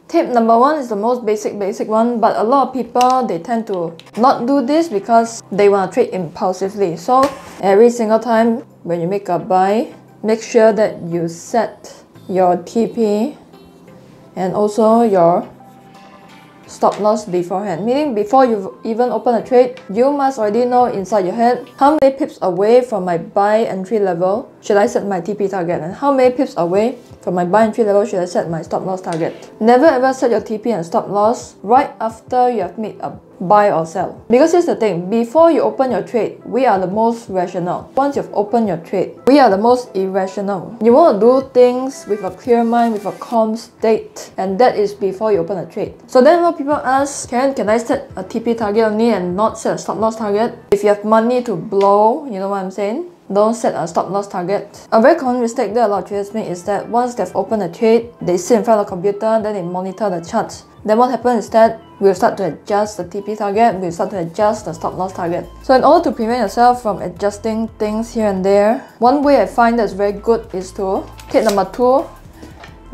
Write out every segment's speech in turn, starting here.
Tip number 1 is the most basic one, but a lot of people, they tend to not do this because they want to trade impulsively. So every single time when you make a buy, make sure that you set your TP and also your stop loss beforehand. Meaning before you even open a trade, you must already know inside your head how many pips away from my buy entry level should I set my TP target, and how many pips away from my buy entry level should I set my stop loss target. Never ever set your TP and stop loss right after you have made a buy or sell. Because here's the thing, before you open your trade, we are the most rational. Once you've opened your trade, we are the most irrational. You want to do things with a clear mind, with a calm state, and that is before you open a trade. So then a lot of people ask, can I set a TP target only and not set a stop loss target? If you have money to blow, you know what I'm saying? Don't set a stop loss target. A very common mistake that a lot of traders make is that once they've opened a trade, they sit in front of the computer, then they monitor the charts. Then what happens is that we'll start to adjust the TP target, we'll start to adjust the stop loss target. So in order to prevent yourself from adjusting things here and there, one way I find that's very good is to tip number 2,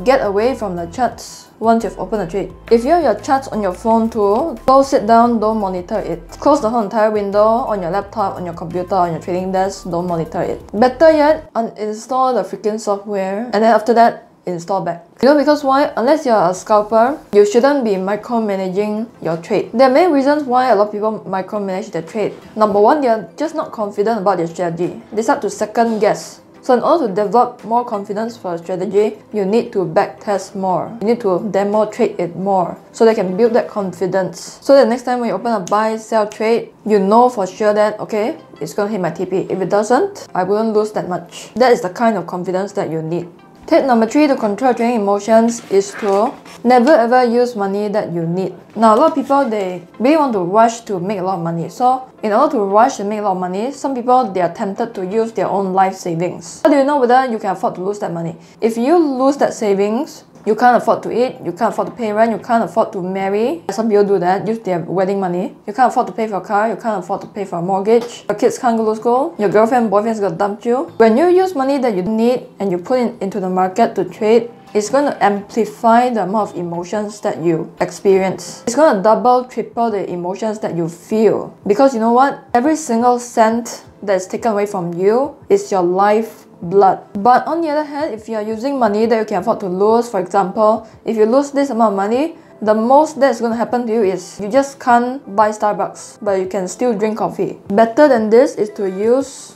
get away from the charts once you've opened a trade. If you have your charts on your phone too, don't sit down, don't monitor it. Close the whole entire window on your laptop, on your computer, on your trading desk, don't monitor it. Better yet, uninstall the freaking software and then after that, install back. You know, because why? Unless you're a scalper, you shouldn't be micromanaging your trade. There are many reasons why a lot of people micromanage their trade. Number 1, they're just not confident about their strategy. They start to second guess. So in order to develop more confidence for a strategy, you need to backtest more. You need to demonstrate it more so they can build that confidence. So that next time when you open a buy, sell trade, you know for sure that, okay, it's going to hit my TP. If it doesn't, I wouldn't lose that much. That is the kind of confidence that you need. Tip number 3 to control trading emotions is to never ever use money that you need. Now a lot of people, they really want to rush to make a lot of money. So in order to rush and make a lot of money, some people, they are tempted to use their own life savings. How do you know whether you can afford to lose that money? If you lose that savings, you can't afford to eat, you can't afford to pay rent, you can't afford to marry. Some people do that, use their wedding money. You can't afford to pay for a car, you can't afford to pay for a mortgage. Your kids can't go to school, your girlfriend, boyfriend's gonna dump you. When you use money that you need and you put it into the market to trade, it's going to amplify the amount of emotions that you experience. It's going to double, triple the emotions that you feel. Because you know what? Every single cent that's taken away from you is your life blood. But on the other hand, if you are using money that you can afford to lose, for example, if you lose this amount of money, the most that's going to happen to you is you just can't buy Starbucks, but you can still drink coffee. Better than this is to use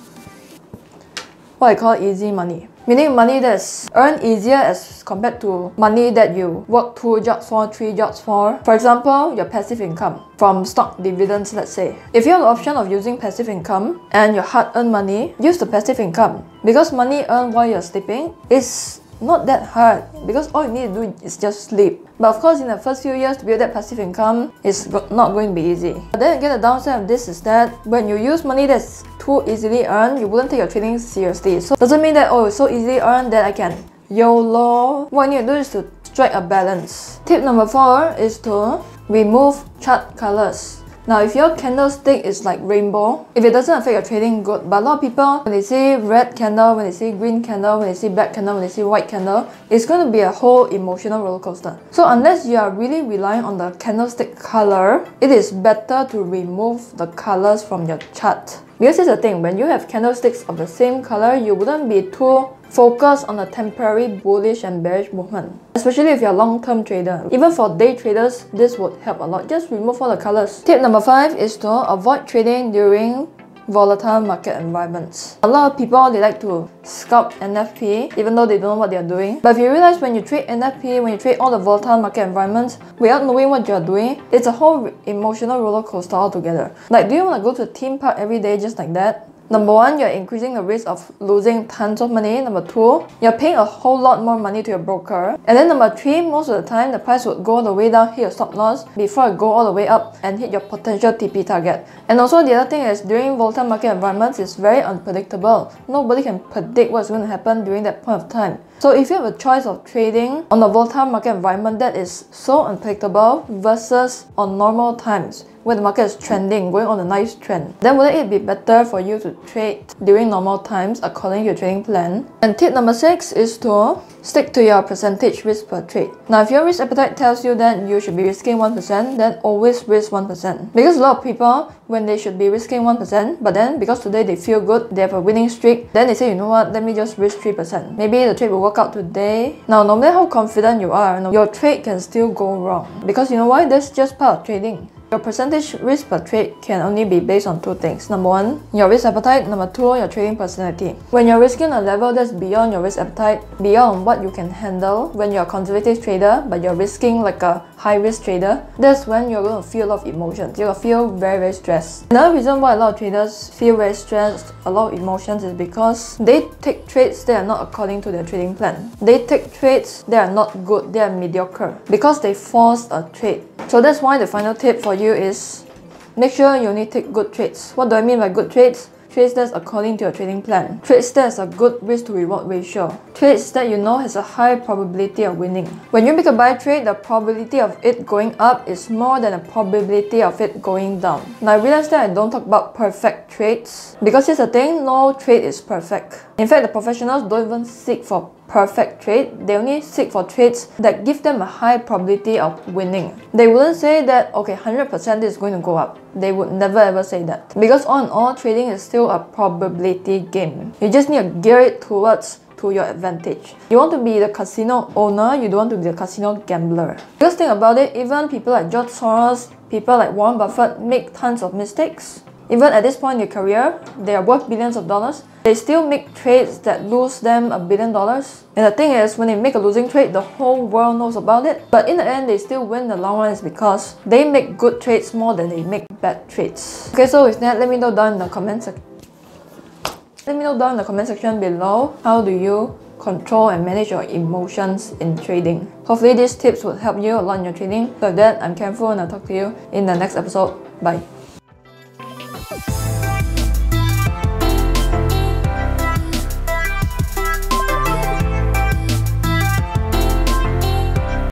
what I call easy money. Meaning money that's earned easier as compared to money that you work 2 jobs for, 3 jobs for. For example, your passive income from stock dividends, let's say. If you have the option of using passive income and your hard-earned money, use the passive income. Because money earned while you're sleeping is not that hard, because all you need to do is just sleep. But of course, in the first few years to build that passive income is not going to be easy. But then again, the downside of this is that when you use money that's too easily earned, you wouldn't take your trading seriously. So doesn't mean that, oh, it's so easily earned that I can YOLO. What you need to do is to strike a balance. Tip number 4 is to remove chart colors. Now, if your candlestick is like rainbow, if it doesn't affect your trading, good. But a lot of people, when they see red candle, when they see green candle, when they see black candle, when they see white candle, it's going to be a whole emotional roller coaster. So unless you are really relying on the candlestick color, it is better to remove the colors from your chart. Because here's the thing, when you have candlesticks of the same color, you wouldn't be too focused on a temporary bullish and bearish movement. Especially if you're a long-term trader. Even for day traders, this would help a lot. Just remove all the colors. Tip number 5 is to avoid trading during volatile market environments. A lot of people, they like to scalp NFP even though they don't know what they're doing. But if you realize when you trade NFP, when you trade all the volatile market environments without knowing what you're doing, it's a whole emotional roller coaster altogether. Like, do you want to go to a theme park every day just like that? Number 1, you're increasing the risk of losing tons of money. Number 2, you're paying a whole lot more money to your broker. And then number 3, most of the time, the price would go all the way down, hit your stop loss, before it go all the way up and hit your potential TP target. And also the other thing is, during volatile market environments, it's very unpredictable. Nobody can predict what's going to happen during that point of time. So if you have a choice of trading on a volatile market environment that is so unpredictable versus on normal times, where the market is trending, going on a nice trend, then wouldn't it be better for you to trade during normal times according to your trading plan? And tip number 6 is to stick to your percentage risk per trade. Now, if your risk appetite tells you that you should be risking 1%, then always risk 1%. Because a lot of people, when they should be risking 1%, but then because today they feel good, they have a winning streak, then they say, you know what, let me just risk 3%. Maybe the trade will work out today. Now, no matter how confident you are, your trade can still go wrong. Because you know why? That's just part of trading. Your percentage risk per trade can only be based on 2 things. Number 1, your risk appetite. Number 2, your trading personality. When you're risking a level that's beyond your risk appetite, beyond what you can handle, when you're a conservative trader but you're risking like a high risk trader, that's when you're going to feel a lot of emotions. You're going to feel very stressed. Another reason why a lot of traders feel very stressed, a lot of emotions, is because they take trades that are not according to their trading plan. They take trades that are not good, they are mediocre, because they forced a trade. So that's why the final tip for you is make sure you only take good trades. What do I mean by good trades? Trades that's according to your trading plan. Trades that's a good risk to reward ratio. Trades that you know has a high probability of winning. When you make a buy trade, the probability of it going up is more than the probability of it going down. Now, I realize that I don't talk about perfect trades, because here's the thing, no trade is perfect. In fact, the professionals don't even seek for perfect trade. They only seek for trades that give them a high probability of winning. They wouldn't say that, okay, 100% is going to go up. They would never ever say that. Because all in all, trading is still a probability game. You just need to gear it to your advantage. You want to be the casino owner, you don't want to be the casino gambler. Because think about it, even people like George Soros, people like Warren Buffett make tons of mistakes. Even at this point in their career, they are worth billions of dollars. They still make trades that lose them $1 billion. And the thing is, when they make a losing trade, the whole world knows about it. But in the end, they still win the long run, is because they make good trades more than they make bad trades. Okay, so with that, let me know down in the comment section. Let me know down in the comment section below, how do you control and manage your emotions in trading? Hopefully these tips would help you a lot in your trading. So with that, I'm Careful and I'll talk to you in the next episode. Bye.